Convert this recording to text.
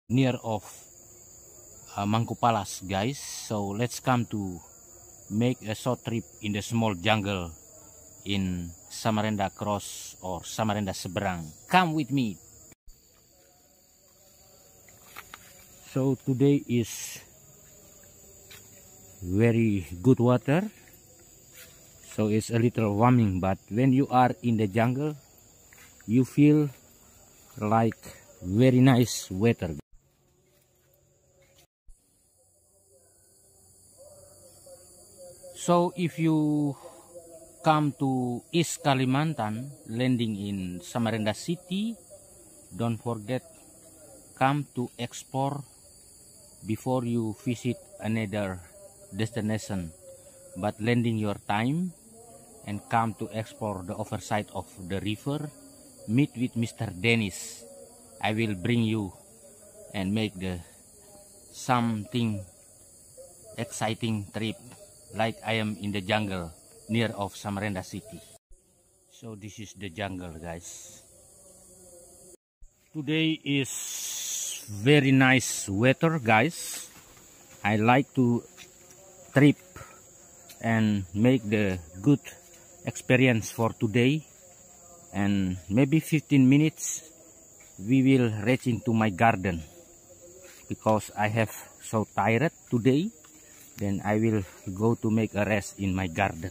near of Mangkupalas, guys. So let's come to make a short trip in the small jungle in Samarinda Cross or Samarinda Seberang. Come with me. So today is very good water, so it's a little warming, but when you are in the jungle you feel like very nice weather. So if you come to East Kalimantan, landing in Samarinda City, don't forget come to explore before you visit another destination, but landing your time and come to explore the other side of the river. Meet with Mr. Dennis. I will bring you and make the something exciting trip like I am in the jungle near of Samarinda City. So this is the jungle, guys. Today is very nice weather, guys. I like to trip and make the good experience for today, and maybe 15 minutes we will reach into my garden because I have so tired today. Then I will go to make a rest in my garden.